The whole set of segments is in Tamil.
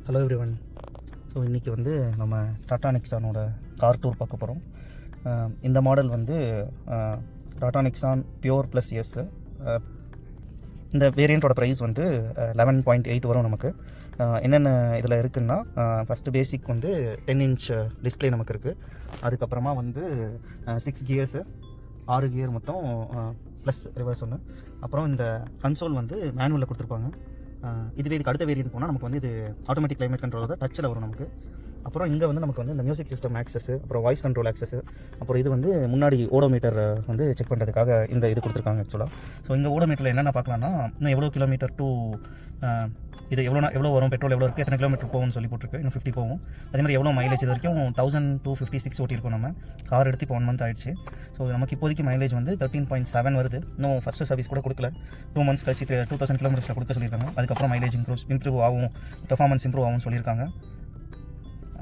Hello everyone. ஸோ இன்றைக்கி வந்து நம்ம டாடா நெக்ஸானோட கார் டூர் பார்க்க போகிறோம். இந்த மாடல் வந்து Tata Nexon pure plus S. இந்த வேரியண்ட்டோட ப்ரைஸ் வந்து 11.8 வரும் நமக்கு. என்னென்ன இதில் இருக்குதுன்னா, ஃபஸ்ட்டு பேசிக் வந்து 10 இன்ச் டிஸ்பிளே நமக்கு இருக்குது. அதுக்கப்புறமா வந்து 6 கியர்ஸு, 6 கியர் மொத்தம், ப்ளஸ் ரிவர்ஸ் ஒன்று. அப்புறம் இந்த கன்சோல் வந்து மேனுவலில் கொடுத்துருப்பாங்க. இதுவே இதுக்கு அடுத்த வேரியன்ட் போனால் நமக்கு வந்து இது ஆட்டோமேட்டிக் கிளைமேட் கண்ட்ரோல் தான் டச்சில் வரும் நமக்கு. அப்புறம் இங்கே வந்து நமக்கு வந்து இந்த மியூசிக் சிஸ்டம் ஆக்சஸ், அப்புறம் வாய்ஸ் கண்ட்ரோல் ஆக்சஸ், அப்புறம் இது வந்து முன்னாடி ஓடோமீட்டர் வந்து செக் பண்ணுறதுக்காக இந்த இது கொடுத்துருக்காங்க ஆக்சுவலாக. ஸோ இங்கே ஓடோமீட்டரில் என்னென்ன பார்க்கலாம்னா, இன்னும் எவ்வளோ கிலோமீட்டர் டூ இது எவ்வளோ வரும், பெட்ரோல் எவ்வளோ இருக்குது, எத்தனை கிலோமீட்டர் போகும்னு சொல்லி போட்டிருக்கு. இன்னும் 50 போகும். அதே மாதிரி எவ்வளோ மைலேஜ் இது வரைக்கும் 1256 ஓட்டியிருக்கோம். நம்ம கார் எடுத்து இப்போ 1 மந்த் ஆயிடுச்சு. ஸோ நமக்கு இப்போதைக்கு மைலேஜ் வந்து 13.7 வருது. இன்னும் ஃபஸ்ட்டு சர்வீஸ் கூட கொடுக்கல. 2 மந்த்ஸ் கழிச்சு 2000 கிலோமீட்டர்ஸில் கொடுக்க சொல்லியிருக்காங்க. அதுக்கப்புறம் மைலேஜ் இம்ப்ரூவ் ஆகும், பெர்ஃபார்மன்ஸ் இம்ப்ரூவ் ஆகும்னு சொல்லியிருக்காங்க.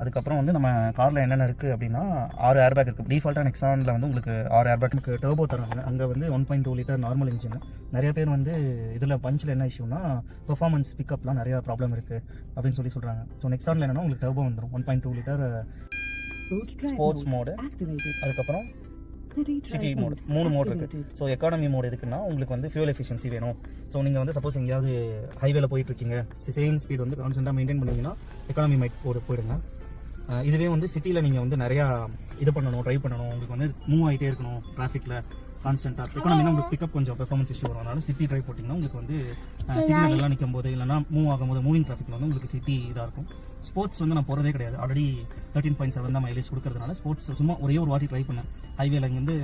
அதுக்கப்புறம் வந்து நம்ம காரில் என்னென்ன இருக்குது அப்படின்னா, 6 ஏர் பேக் இருக்குது. டிஃபால்ட்டாக நெக்ஸானில் வந்து உங்களுக்கு 6 ஏர் பேக் நமக்கு டர்போ தராங்க. அங்கே வந்து 1.2 லிட்டர் நார்மல் இன்ஜின். நிறைய பேர் வந்து இதில் பஞ்சில் என்ன இஷ்யூனா, பெர்ஃபார்மன்ஸ் பிக்கப்லாம் நிறையா ப்ராப்ளம் இருக்குது அப்படின்னு சொல்கிறாங்க. ஸோ நெக்ஸானில் என்னென்னா உங்களுக்கு டர்போ வந்துடும். 1.2 லிட்டர் ஸ்போர்ட்ஸ் மோடு, அதுக்கப்புறம் சிட்டி மோடு, 3 மோடு இருக்குது. ஸோ எக்கானமி மோடு எதுக்குன்னா, உங்களுக்கு வந்து ஃபியூல் எஃபிஷியன்சி வேணும். ஸோ நீங்கள் வந்து சப்போஸ் எங்கேயாவது ஹைவேல போயிட்டுருக்கீங்க, சேம் ஸ்பீட் வந்து கான்ஸ்டண்ட்டாக மெயின்டைன் பண்ணுவீங்கன்னா எக்கானமி மைட் போயிடுங்க. இதுவே வந்து சிட்டியில் நீங்கள் வந்து நிறையா இது பண்ணணும், ட்ரைவ் பண்ணணும், உங்களுக்கு வந்து மூவ் ஆகிட்டே இருக்கணும் டிராஃபிக்கில் கான்ஸ்டண்ட்டாக. எக்கானமினா உங்களுக்கு பிக்கப் கொஞ்சம் பெர்ஃபார்மன்ஸ் இஷ்யூ வரும். அதனால சிட்டி ட்ரைவ் போட்டிங்கன்னா உங்களுக்கு வந்து சிக்னல்லாம் நிற்கும் போது, இல்லைனா மூவ் ஆகும்போது, மூவிங் டிராஃபிக்கில் வந்து உங்களுக்கு சிட்டி இதாக இருக்கும். ஸ்போர்ட்ஸ் வந்து நான் போகிறதே கிடையாது. ஆல்ரெடி 13.7 தான் மைலேஜ் கொடுக்கறதுனால ஸ்போர்ட்ஸ் சும்மா ஒரே ஒரு வாட்டி ட்ரை பண்ணேன். ஹைவேல இங்கேருந்து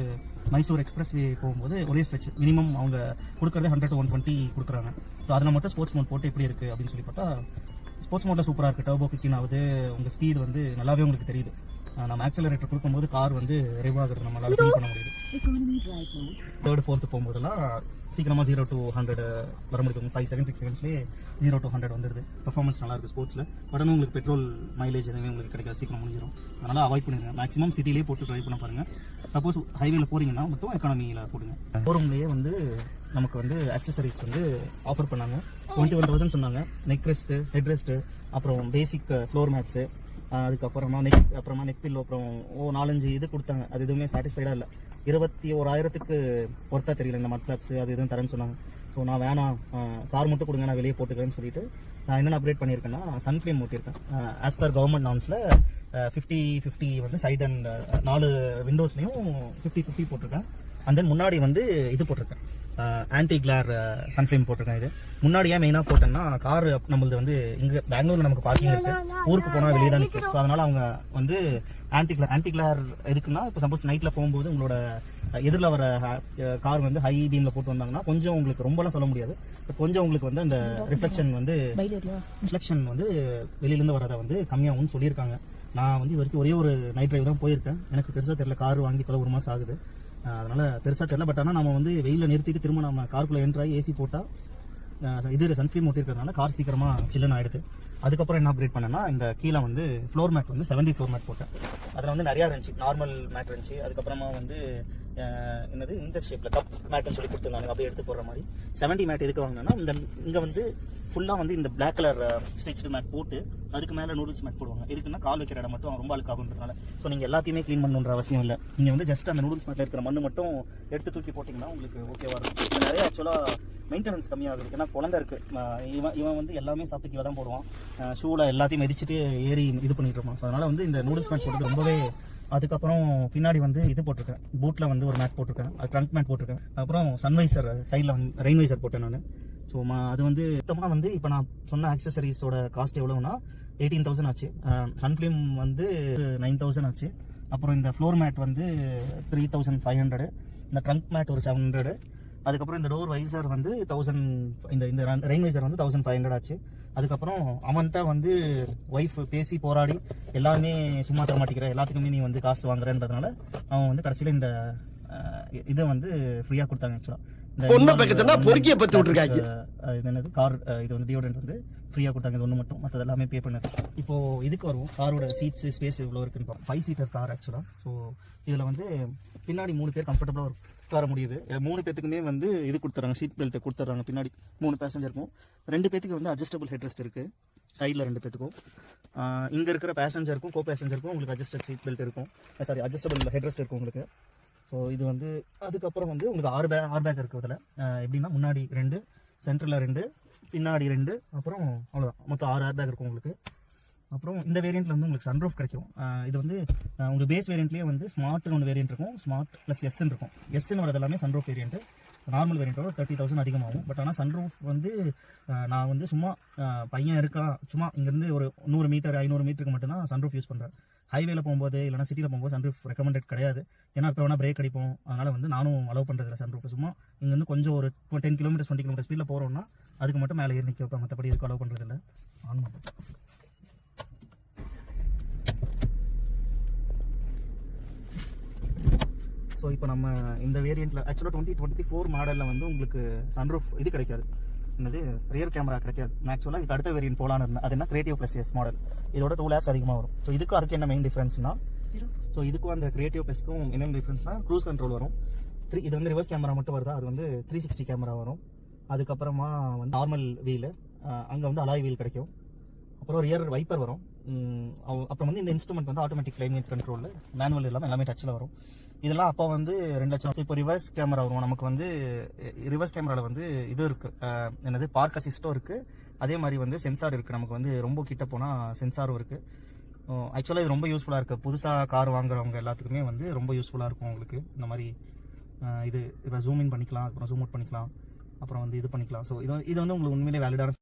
மைசூர் எக்ஸ்பிரஸ் வே போகும்போது ஒரே ஸ்ட்ரெச் மினிமம் அவங்க கொடுக்குறதே 100 to 120 கொடுக்குறாங்க. ஸோ அதில் மட்டும் ஸ்போர்ட்ஸ் மோட் போட்டு எப்படி இருக்குது அப்படின்னு சொல்லி பார்த்தா, ஸ்போர்ட்ஸ் மோட்டில் சூப்பராக இருக்குது. டர்போ 15 ஆகுது. உங்கள் ஸ்பீடு வந்து நல்லாவே உங்களுக்கு தெரியுது. நம்ம ஆக்சலரேட்டர் கொடுக்கும்போது கார் வந்து ரிவ் ஆகுறது நம்மளால் ஃபீல் பண்ண முடியுது. 3rd 4th போகும்போதெல்லாம் சீக்கிரமாக 0 to 100 வர முடியும். 5 seconds 6 செகண்ட்ஸ்லேயே 0 to 100 வந்துடுது. பெர்ஃபார்மன்ஸ் நல்லா இருக்குது ஸ்போர்ட்ஸில். உடனே உங்களுக்கு பெட்ரோல் மைலேஜ் எதுவுமே உங்களுக்கு கிடைக்காது, சீக்கிரம் முடிஞ்சிடும். அதனால் அவாய்ட் பண்ணிடுங்க. மேக்ஸிமம் சிட்டிலேயே போட்டு ட்ரைவ் பண்ண பாருங்கள். சப்போஸ் ஹைவேல போகிறீங்கன்னா மட்டும் எக்கானமியில் போடுங்க. ஷோரூம்லேயே வந்து நமக்கு வந்து அக்சசரிஸ் வந்து ஆஃபர் பண்ணாங்க. 21,000 சொன்னாங்க. நெக் ரெஸ்ட்டு, ஹெட் ரெஸ்ட்டு, அப்புறம் பேசிக் ஃப்ளோர் மேட்ஸு, அதுக்கப்புறமா நெக் பில்லோ, அப்புறம் 4-5 இது கொடுத்தாங்க. அது எதுவுமே சாட்டிஸ்ஃபைடாக இல்லை. 21,000க்கு ஒர்த்தாக தெரியல. இந்த மட் ஃப்ளாப்ஸு அது எதுவும் தரேன்னு சொன்னாங்க. ஸோ நான் வேணாம், கார் மட்டும் கொடுங்க, நான் வெளியே போட்டுக்கிறேன்னு சொல்லிட்டு நான் என்னென்ன அப்டேட் பண்ணியிருக்கேன்னா, சன்ஃப்ளேம் ஊற்றிருக்கேன். ஆஸ் பர் கவர்மெண்ட் நார்ம்ஸில் 50-50 வந்து சைட் அண்ட் 4 விண்டோஸ்லேயும் 50-50 போட்டிருக்கேன். அண்ட் தென் முன்னாடி வந்து இது போட்டிருக்கேன், ஆன்டி கிளார் சன்ஃப்ளேம் போட்டிருக்கேன். இது முன்னாடியே மெயினாக போட்டேன்னா, கார் நம்மளது வந்து இங்கே பெங்களூரில் நமக்கு பார்க்கிங் இருக்குது, ஊருக்கு போனால் வெளியே தான் நிற்கும். ஸோ அதனால் அவங்க வந்து ஆன்டி கிளார் இருக்குன்னா, இப்போ சப்போஸ் நைட்டில் போகும்போது உங்களோட எதிரில் வர கார் வந்து ஹை பீமில் போட்டு வந்தாங்கன்னா கொஞ்சம் உங்களுக்கு ரொம்பலாம் சொல்ல முடியாது, கொஞ்சம் உங்களுக்கு வந்து அந்த ரிஃப்ளெக்ஷன் வந்து வெளியிலேருந்து வரதை வந்து கம்மியாகும்னு சொல்லியிருக்காங்க. நான் வந்து இது வரைக்கும் ஒரே ஒரு நைட் ட்ரைவ் தான் போயிருக்கேன். எனக்கு பெருசாக தெரியல. கார் வாங்கி தொலை 1 மாதம் ஆகுது. அதனால் பெருசாக தெரியல. பட் ஆனால் நம்ம வந்து வெயிலில் நிறுத்திட்டு திரும்ப நம்ம காருக்குள்ளே என்ட்ராகி ஏசி போட்டால் இது சன்ஃப்ளேம் ஓட்டிருக்கிறதுனால கார் சீக்கிரமாக சில்லுன்னு ஆகிடுது. அதுக்கப்புறம் என்ன அப்கிரேட் பண்ணேன்னா, இந்த கீழே வந்து ஃப்ளோர் மேட் வந்து 70 ஃப்ளோர் மேட் போட்டேன். அதில் வந்து நிறையா இருந்துச்சு. நார்மல் மேட் இருந்துச்சு, அதுக்கப்புறமா வந்து என்னது இந்த ஷேப்பில் கப் மேட்டுன்னு சொல்லி கொடுத்துருந்தாங்க, அப்படியே எடுத்து போடுற மாதிரி. 70 மேட் எதுக்கு வாங்கினேன்னா, இங்கே வந்து ஃபுல்லாக வந்து இந்த பிளாக் கலர் ஸ்டிச்டு மேட் போட்டு அதுக்கு மேலே நூடுல்ஸ் மேட் போடுவாங்க. எதுக்குன்னா கால் வைக்கிற இடம் மட்டும் ரொம்ப அழுக்காகுன்றதுனால. ஸோ நீங்கள் எல்லாத்தையுமே க்ளீன் பண்ணணுன்ற அவசியம் இல்லை. நீங்கள் வந்து ஜஸ்ட் அந்த நூடுல்ஸ் மேட்டில் இருக்கிற மண்ணு மட்டும் எடுத்து தூக்கி போட்டிங்கன்னா உங்களுக்கு ஓகேவா இருக்கும். இது நிறைய ஆக்சுவலாக மெயின்டெனன்ஸ் கம்மியாகுது. ஏன்னா குழந்தை இருக்குது, இவன் வந்து எல்லாமே சாப்பிட்டு கீழே தான் போடுவான். ஷூவில் எல்லாத்தையும் மிதிச்சுட்டு ஏறி இது பண்ணிட்டு இருப்பான். ஸோ அதனால் வந்து இந்த நூடுல்ஸ் மேட் போடுறது ரொம்பவே. அதுக்கப்புறம் பின்னாடி வந்து இது போட்டிருக்கேன், பூட்டில் வந்து ஒரு மேட் போட்டிருக்கேன், அது ட்ரங்க் மேட் போட்டிருக்கேன். அப்புறம் சன்வைசர் சைடில் வந்து ரெயின் வைசர் போட்டேன் நான். ஸோ அது வந்து மொத்தமாக வந்து இப்போ நான் சொன்ன ஆக்சசரிஸோட காஸ்ட் எவ்வளோன்னா 18,000 ஆச்சு. சன்ஃப்ளேம் வந்து 9,000 ஆச்சு. அப்புறம் இந்த ஃப்ளோர் மேட் வந்து 3,500, இந்த ட்ரங்க் மேட் ஒரு 700, அதுக்கப்புறம் இந்த டோர் வைசர் வந்து 1000, இந்த ரெயின் வைசர் வந்து 1500 ஆச்சு. அதுக்கப்புறம் அவன்கிட்ட வந்து ஒய்ஃப் பேசி போராடி எல்லாருமே சும்மா தர மாட்டேங்கிற, எல்லாத்துக்குமே நீ வந்து காசு வாங்குறன்றதுனால அவன் வந்து கடைசியில் இந்த இதை வந்து ஃப்ரீயாக கொடுத்தாங்க. ஆக்சுவலாக இது என்னது கார், இது வந்து டியோடரண்ட் வந்து ஃப்ரீயாக கொடுத்தாங்க. இது ஒன்று மட்டும், மற்றது எல்லாமே பே பண்ணது. இப்போது இதுக்கு வருவோம். காரோட சீட்ஸு ஸ்பேஸ் இவ்வளோ இருக்குன்னு 5 சீட்டர் கார் ஆக்சுவலாக. ஸோ இதில் வந்து பின்னாடி 3 பேர் கம்ஃபர்டபுளாக உட்கார முடியுது. 3 பேத்துக்குமே வந்து இது கொடுத்துறாங்க, சீட் பெல்ட்டை கொடுத்துட்றாங்க. பின்னாடி 3 பேசஞ்சருக்கும் 2 பேத்துக்கு வந்து அட்ஜஸ்டபிள் ஹெட் ரெஸ்ட் இருக்குது. சைடில் 2 பேத்துக்கும். இங்கே இருக்கிற பேசஞ்சருக்கும் கோ பேசஞ்சருக்கும் உங்களுக்கு அட்ஜஸ்டட் சீட் பெல்ட் இருக்கும், சாரி அட்ஜஸ்டபிள் ஹெட்ரெஸ்ட் இருக்கும் உங்களுக்கு. ஸோ இது வந்து அதுக்கப்புறம் வந்து உங்களுக்கு 6 பேக் இருக்குது இதில். எப்படின்னா முன்னாடி 2, சென்டரில் 2, பின்னாடி 2, அப்புறம் அவ்வளோதான், மொத்தம் 6 ஏர் பேக் இருக்கும் உங்களுக்கு. அப்புறம் இந்த வேரியண்ட்டில் வந்து உங்களுக்கு சன்ரூஃப் கிடைக்கும். இது வந்து உங்களுக்கு பேஸ் வேரியண்ட்லேயே வந்து ஸ்மார்ட்னு ஒன்று வேரியண்ட் இருக்கும், ஸ்மார்ட் ப்ளஸ் எஸ்ன்னு இருக்கும். எஸ்ன்னு வரது எல்லாமே சன்ரூஃப் வேரியண்ட்டு. நார்மல் வேரியண்ட்டோட 30,000 அதிகமாகும். பட் ஆனால் சன்ரூஃப் வந்து நான் வந்து சும்மா பையன் இருக்கா சும்மா இங்கேருந்து ஒரு 100 மீட்டர் 500 மீட்டருக்கு மட்டும்தான் சன்ரூஃப் யூஸ் பண்ணுறேன். ஹைவேல போகும்போது இல்லைனா சிட்டியில் போகும்போது சன்ரூஃப் ரெக்கமெண்டட் கிடையாது. ஏன்னா இப்போ வேணால் பிரேக் அடிப்போம். அதனால் வந்து நானும் அலோவ் பண்ணுறதில்ல சன்ரூஃப். சும்மா இங்கேருந்து கொஞ்சம் ஒரு 10 கிலோமீட்டர் 20 கிலோமீட்டர் ஸ்பீடில் போகிறோம்னா அதுக்கு மட்டும் மேலே ஏறி நிற்க வைப்பேன், மற்றபடி இதுக்கு அலோவ் பண்ணுறதில்ல. ஆன் பண்ணுறேன். ஸோ இப்போ நம்ம இந்த வேரியண்ட்டில் ஆக்சுவலாக 2024 மாடலில் வந்து உங்களுக்கு சன்ரூஃப் இது கிடைக்காது, என்னது ரியர் கேமரா கிடைக்காது. ஆக்சுவலாக இதுக்கு அடுத்த வேரியன்ட் போகலான்னு இருந்தேன். அது என்ன கிரியேட்டிவ் ப்ளஸ் எஸ் மாடல். இதோட 2 lakhs அதிகமாக வரும். ஸோ இதுக்கு அதுக்கு என்ன மெயின் டிஃப்ரென்ஸ்னா, ஸோ இதுக்கும் அந்த கிரியேட்டிவ் ப்ளஸ்க்கும் என்ன டிஃப்ரென்ஸ்னா க்ரூஸ் கண்ட்ரோல் வரும். இது வந்து ரிவர்ஸ் கேமரா மட்டும் வருதா, அது வந்து 360 கேமரா வரும். அதுக்கப்புறமா வந்து நார்மல் வீலு, அங்கே வந்து அலாய் வீல் கிடைக்கும். அப்புறம் ரியர் வைப்பர் வரும். அப்புறம் வந்து இந்த இன்ஸ்ட்ருமெண்ட் வந்து ஆட்டோமேட்டிக் கிளைமேட் கண்ட்ரோலில் மேனுவல் இல்லாமல் எல்லாமே டச்சில் வரும். இதெல்லாம் அப்போ வந்து 2 லட்சம். இப்போ ரிவர்ஸ் கேமரா வரும் நமக்கு வந்து. ரிவர்ஸ் கேமராவில் வந்து இது இருக்குது, என்னது பார்க் அசிஸ்டும் இருக்குது. அதே மாதிரி வந்து சென்சார் இருக்குது. நமக்கு வந்து ரொம்ப கிட்ட போனால் சென்சாரும் இருக்குது. ஆக்சுவலாக இது ரொம்ப யூஸ்ஃபுல்லாக இருக்குது. புதுசாக கார் வாங்குறவங்க எல்லாத்துக்குமே வந்து ரொம்ப யூஸ்ஃபுல்லாக இருக்கும் உங்களுக்கு. இந்த மாதிரி இது இப்போ ஜூம் இன் பண்ணிக்கலாம், அப்புறம் ஜூம் அவுட் பண்ணிக்கலாம், அப்புறம் வந்து இது பண்ணிக்கலாம். ஸோ இது வந்து உங்களுக்கு உண்மையிலே வேலிடான